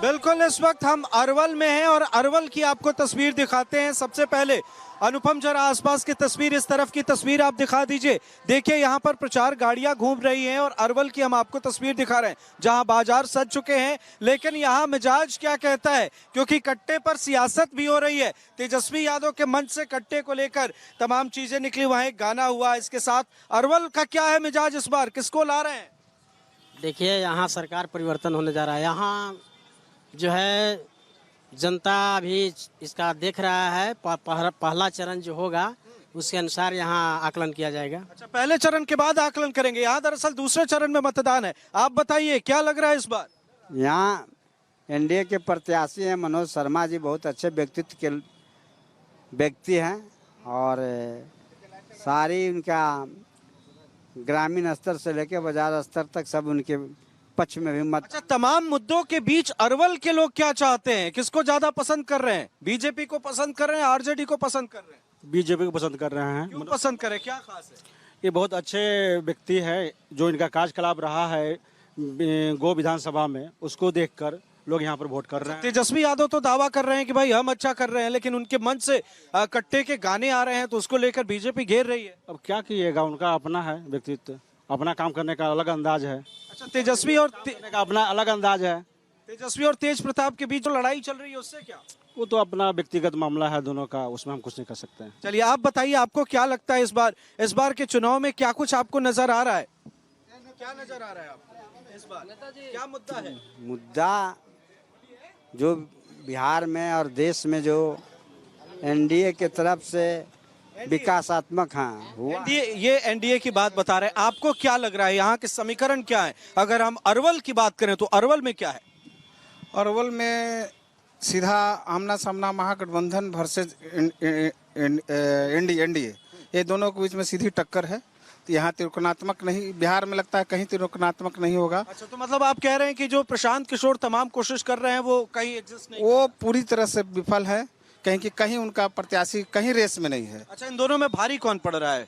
बिल्कुल, इस वक्त हम अरवल में हैं और अरवल की आपको तस्वीर दिखाते हैं। सबसे पहले अनुपम, जरा आसपास की तस्वीर, इस तरफ की तस्वीर आप दिखा दीजिए। देखिए यहाँ पर प्रचार गाड़ियां घूम रही हैं और अरवल की हम आपको तस्वीर दिखा रहे हैं जहां बाजार सज चुके हैं। लेकिन यहाँ मिजाज क्या कहता है, क्योंकि कट्टे पर सियासत भी हो रही है। तेजस्वी यादव के मंच से कट्टे को लेकर तमाम चीजें निकली, वहां एक गाना हुआ। इसके साथ अरवल का क्या है मिजाज इस बार, किसको ला रहे हैं? देखिए, यहाँ सरकार परिवर्तन होने जा रहा है। यहाँ जो है जनता अभी इसका देख रहा है। पहला चरण जो होगा उसके अनुसार यहाँ आकलन किया जाएगा। अच्छा, पहले चरण के बाद आकलन करेंगे। यहाँ दरअसल दूसरे चरण में मतदान है। आप बताइए क्या लग रहा है इस बार? यहाँ एनडीए के प्रत्याशी हैं मनोज शर्मा जी, बहुत अच्छे व्यक्तित्व के व्यक्ति हैं और सारी उनका ग्रामीण स्तर से लेकर बाजार स्तर तक सब उनके पक्ष में भी मत। अच्छा, तमाम मुद्दों के बीच अरवल के लोग क्या चाहते हैं, किसको ज्यादा पसंद कर रहे हैं? बीजेपी को पसंद कर रहे हैं, आरजेडी को पसंद कर रहे हैं? बीजेपी को पसंद कर रहे हैं। क्यों पसंद करें, क्या खास है? ये बहुत अच्छे व्यक्ति है, जो इनका कार्यकलाप रहा है गो विधानसभा में, उसको देखकर लोग यहाँ पर वोट कर रहे हैं। तेजस्वी यादव तो दावा कर रहे हैं कि भाई हम अच्छा कर रहे हैं, लेकिन उनके मन से कट्टे के गाने आ रहे हैं, तो उसको लेकर बीजेपी घेर रही है। अब क्या किएगा, उनका अपना है व्यक्तित्व, अपना काम करने का अलग अंदाज है। अच्छा, तेजस्वी और का अपना अलग अंदाज है। तेजस्वी और तेज प्रताप के बीच जो लड़ाई चल रही है उससे क्या? वो तो अपना व्यक्तिगत मामला है दोनों का, उसमें हम कुछ नहीं कर सकते हैं। चलिए आप बताइए, आपको क्या लगता है इस बार के चुनाव में क्या कुछ आपको नजर आ रहा है? क्या नजर आ रहा है आपको इस बार? क्या मुद्दा है? मुद्दा जो बिहार में और देश में जो एनडीए के तरफ से विकासात्मक हाँ हुआ। ये एनडीए की बात बता रहे हैं, आपको क्या लग रहा है यहाँ के समीकरण क्या है? अगर हम अरवल की बात करें तो अरवल में क्या है? अरवल में सीधा आमना सामना महागठबंधन वर्सेस एनडीए, ये दोनों के बीच में सीधी टक्कर है। तो यहाँ त्रिकोणात्मक नहीं, बिहार में लगता है कहीं त्रिकोणात्मक नहीं होगा। अच्छा, तो मतलब आप कह रहे हैं कि जो प्रशांत किशोर तमाम कोशिश कर रहे हैं वो कहीं एग्जिस्ट नहीं, वो पूरी तरह से विफल है, कहीं कि कहीं उनका प्रत्याशी कहीं रेस में नहीं है। अच्छा, इन दोनों में भारी कौन पड़ रहा है?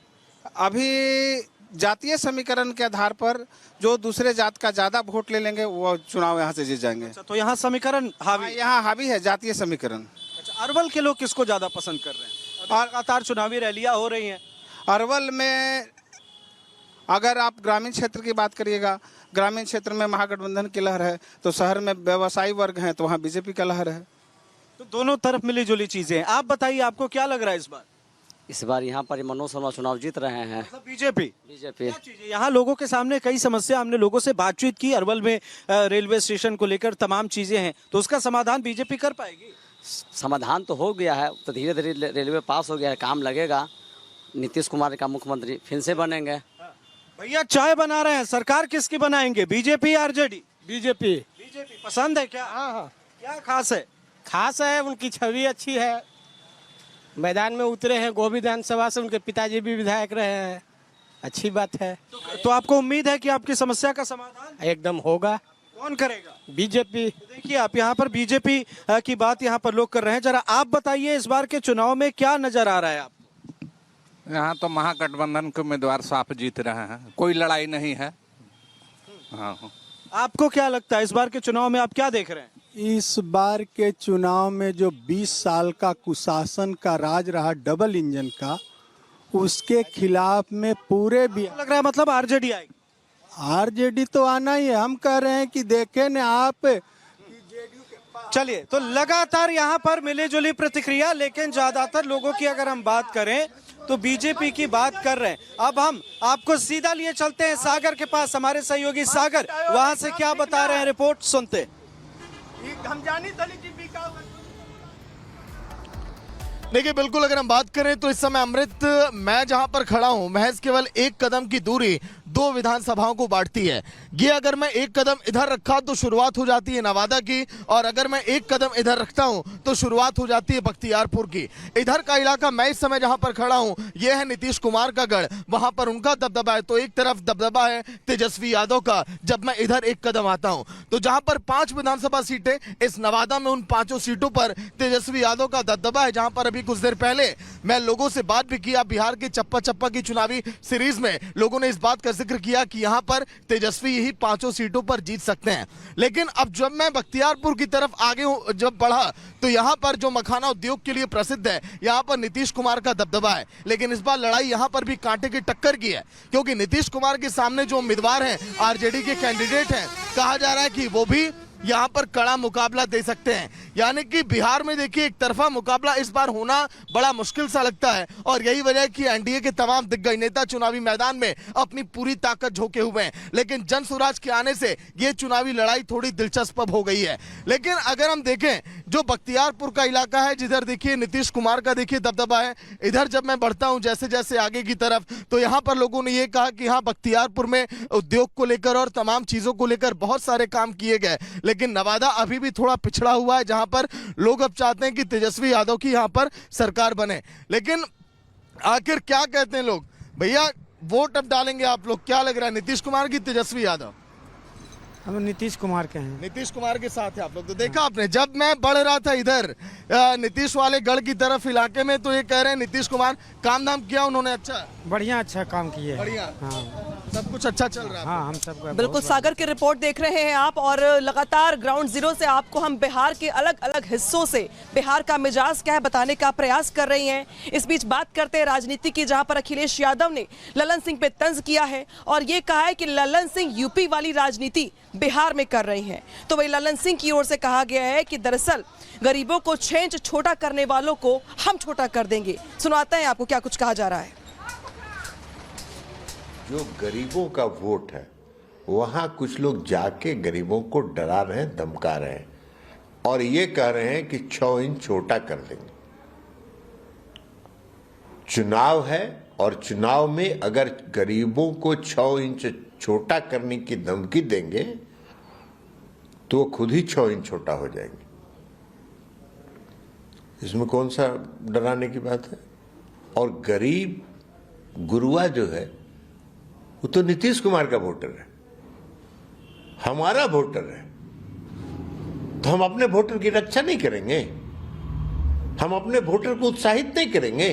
अभी जातीय समीकरण के आधार पर जो दूसरे जात का ज्यादा वोट ले लेंगे वो चुनाव यहाँ से जीत जाएंगे। अच्छा, तो यहाँ समीकरण हावी, यहाँ हावी है जातीय समीकरण। अच्छा, अरवल के लोग किसको ज्यादा पसंद कर रहे हैं? और लगातार चुनावी रैलियां हो रही हैं अरवल में। अगर आप ग्रामीण क्षेत्र की बात करिएगा, ग्रामीण क्षेत्र में महागठबंधन की लहर है, तो शहर में व्यवसायी वर्ग हैं तो वहाँ बीजेपी का लहर है। तो दोनों तरफ मिली जुली चीजें हैं। आप बताइए, आपको क्या लग रहा है इस बार? इस बार यहाँ पर मनोज शर्मा चुनाव जीत रहे हैं। मतलब बीजेपी बीजेपी यहाँ लोगों के सामने कई समस्या, हमने लोगों से बातचीत की, अरवल में रेलवे स्टेशन को लेकर तमाम चीजें हैं, तो उसका समाधान बीजेपी कर पाएगी? समाधान तो हो गया है, तो धीरे धीरे रेलवे पास हो गया है, काम लगेगा। नीतीश कुमार का मुख्यमंत्री फिर से बनेंगे। भैया चाय बना रहे हैं, सरकार किसकी बनाएंगे, बीजेपी आरजेडी? बीजेपी। बीजेपी पसंद है क्या? हाँ, क्या खास है? खास है, उनकी छवि अच्छी है, मैदान में उतरे हैं, गो विधानसभा से उनके पिताजी भी विधायक रहे हैं, अच्छी बात है। तो आपको उम्मीद है कि आपकी समस्या का समाधान एकदम होगा। कौन करेगा? बीजेपी। देखिए, आप यहाँ पर बीजेपी की बात यहाँ पर लोग कर रहे हैं। जरा आप बताइए, इस बार के चुनाव में क्या नजर आ रहा है आपको? यहाँ तो महागठबंधन के उम्मीदवार साफ जीत रहे हैं, कोई लड़ाई नहीं है। हाँ, आपको क्या लगता है इस बार के चुनाव में आप क्या देख रहे हैं? इस बार के चुनाव में जो 20 साल का कुशासन का राज रहा डबल इंजन का, उसके खिलाफ में पूरे भी लग रहा है मतलब आरजेडी आएगी। आरजेडी तो आना ही है। हम कह रहे हैं कि देखें न आप। चलिए, तो लगातार यहाँ पर मिली जुली प्रतिक्रिया, लेकिन ज्यादातर लोगों की अगर हम बात करें तो बीजेपी की बात कर रहे हैं। अब हम आपको सीधा लिए चलते हैं सागर के पास, हमारे सहयोगी सागर वहां से क्या बता रहे हैं, रिपोर्ट सुनते हैं। देखिए, बिल्कुल अगर हम बात करें तो इस समय अमृत, मैं जहां पर खड़ा हूं, महज केवल एक कदम की दूरी दो विधानसभाओं को बांटती है। ये अगर मैं एक कदम इधर रखा तो शुरुआत हो जाती है नवादा की, और अगर मैं एक कदम इधर रखता हूं तो शुरुआत हो जाती है बख्तियारपुर की। इधर का इलाका मैं इस समय जहां पर खड़ा हूं, यह है नीतीश कुमार का गढ़, वहां पर उनका दबदबा है। तो एक तरफ दबदबा है तेजस्वी यादव का। जब मैं इधर एक कदम आता हूं तो जहां पर 5 विधानसभा सीटें, इस नवादा में उन 5 सीटों पर तेजस्वी यादव का दबदबा है। जहां पर अभी कुछ देर पहले मैं लोगों से बात भी किया, बिहार के चप्पा चप्पा की चुनावी सीरीज में लोगों ने इस बात का जिक्र किया कि यहाँ पर तेजस्वी ही 5 सीटों पर जीत सकते हैं। लेकिन अब जब मैं बख्तियारपुर की तरफ आगे जब बढ़ा तो यहाँ पर जो मखाना उद्योग के लिए प्रसिद्ध है, यहाँ पर नीतीश कुमार का दबदबा है। लेकिन इस बार लड़ाई यहाँ पर भी कांटे की टक्कर की है, क्योंकि नीतीश कुमार के सामने जो उम्मीदवार हैं, आरजेडी के कैंडिडेट हैं, कहा जा रहा है कि वो भी यहाँ पर कड़ा मुकाबला दे सकते हैं। यानी कि बिहार में देखिए एक तरफा मुकाबला इस बार होना बड़ा मुश्किल सा लगता है, और यही वजह है कि एनडीए के तमाम दिग्गज नेता चुनावी मैदान में अपनी पूरी ताकत झोंके हुए हैं। लेकिन जन स्वराज के आने से ये चुनावी लड़ाई थोड़ी दिलचस्प हो गई है। लेकिन अगर हम देखें जो बख्तियारपुर का इलाका है, जिधर देखिए नीतीश कुमार का देखिए दबदबा है, इधर जब मैं बढ़ता हूं जैसे जैसे आगे की तरफ, तो यहाँ पर लोगों ने ये कहा कि हाँ, बख्तियारपुर में उद्योग को लेकर और तमाम चीजों को लेकर बहुत सारे काम किए गए। लेकिन नवादा अभी भी थोड़ा पिछड़ा हुआ है, जहां पर लोग अब चाहते हैं कि तेजस्वी यादव की यहां पर सरकार बने। लेकिन आखिर क्या कहते हैं लोग? भैया, वोट अब डालेंगे आप लोग, क्या लग रहा है, नीतीश कुमार की तेजस्वी यादव? हम नीतीश कुमार के हैं। नीतीश कुमार के साथ है आप लोग। तो देखा आपने, जब मैं बढ़ रहा था इधर नीतीश वाले गढ़ की तरफ इलाके में, तो ये कह रहे हैं नीतीश कुमार काम धाम किया उन्होंने, अच्छा काम किए, बढ़िया, हाँ, सब कुछ अच्छा चल रहा है। हाँ, हम सब बिल्कुल सागर की रिपोर्ट देख रहे हैं आप, और लगातार ग्राउंड जीरो से आपको हम बिहार के अलग अलग हिस्सों से बिहार का मिजाज क्या है बताने का प्रयास कर रही हैं। इस बीच बात करते हैं राजनीति की, जहां पर अखिलेश यादव ने ललन सिंह पे तंज किया है और ये कहा है कि ललन सिंह यूपी वाली राजनीति बिहार में कर रही हैं। तो वही ललन सिंह की ओर से कहा गया है कि दरअसल गरीबों को 6 इंच छोटा करने वालों को हम छोटा कर देंगे। सुनाते हैं आपको क्या कुछ कहा जा रहा है। जो गरीबों का वोट है, वहां कुछ लोग जाके गरीबों को डरा रहे हैं, धमका रहे हैं और ये कह रहे हैं कि 6 इंच छोटा कर देंगे। चुनाव है और चुनाव में अगर गरीबों को 6 इंच छोटा करने की धमकी देंगे तो वो खुद ही 6 इंच छोटा हो जाएंगे। इसमें कौन सा डराने की बात है? और गरीब गुरुआ जो है वो तो नीतीश कुमार का वोटर है, हमारा वोटर है। तो हम अपने वोटर की रक्षा नहीं करेंगे, हम अपने वोटर को उत्साहित नहीं करेंगे,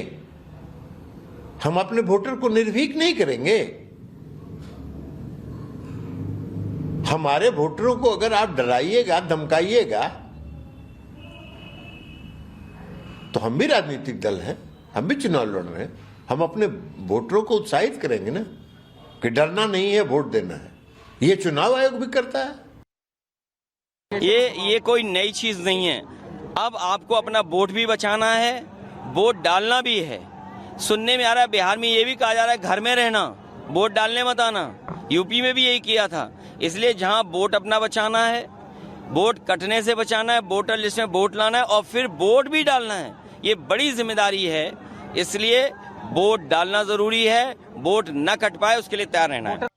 हम अपने वोटर को निर्भीक नहीं करेंगे। हमारे वोटरों को अगर आप डराइएगा, धमकाइएगा, तो हम भी राजनीतिक दल हैं, हम भी चुनाव लड़ रहे हैं, हम अपने वोटरों को उत्साहित करेंगे ना कि डरना नहीं है, वोट देना है। ये चुनाव आयोग भी करता है। ये कोई नई चीज नहीं है। अब आपको अपना वोट भी बचाना है, वोट डालना भी है। सुनने में आ रहा है बिहार में ये भी कहा जा रहा है घर में रहना, वोट डालने मत आना। यूपी में भी यही किया था। इसलिए जहां वोट अपना बचाना है, वोट कटने से बचाना है, वोटर लिस्ट में वोट लाना है और फिर वोट भी डालना है, ये बड़ी जिम्मेदारी है। इसलिए वोट डालना जरूरी है, वोट न कट पाए उसके लिए तैयार रहना है।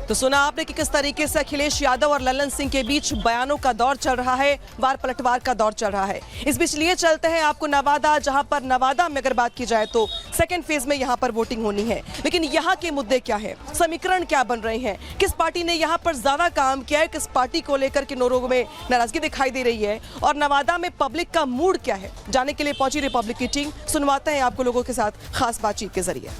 तो सुना आपने कि किस तरीके से अखिलेश यादव और ललन सिंह के बीच बयानों का दौर चल रहा है, वार पलटवार का दौर चल रहा है। इस बीच लिए चलते हैं आपको नवादा, जहां पर नवादा में अगर बात की जाए तो सेकंड फेज में यहां पर वोटिंग होनी है। लेकिन यहां के मुद्दे क्या है, समीकरण क्या बन रहे हैं, किस पार्टी ने यहां पर ज्यादा काम किया है, किस पार्टी को लेकर के लोगों में नाराजगी दिखाई दे रही है, और नवादा में पब्लिक का मूड क्या है, जानने के लिए पहुंची रिपब्लिक की टीम। सुनवाते हैं आपको लोगों के साथ खास बातचीत के जरिए।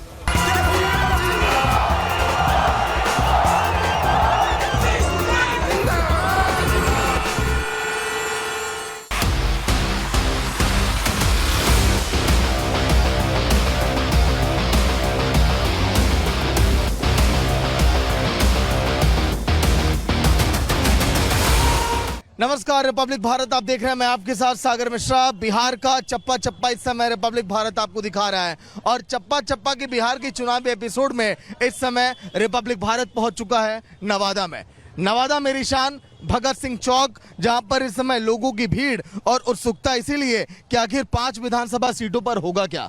नमस्कार, रिपब्लिक भारत आप देख रहे हैं, मैं आपके साथ सागर मिश्रा। बिहार का चप्पा चप्पा इस समय रिपब्लिक भारत आपको दिखा रहा है, और चप्पा चप्पा के बिहार के चुनावी एपिसोड में इस समय रिपब्लिक भारत पहुंच चुका है नवादा में। नवादा मेरी शान भगत सिंह चौक, जहां पर इस समय लोगों की भीड़ और उत्सुकता इसीलिए कि आखिर 5 विधानसभा सीटों पर होगा क्या।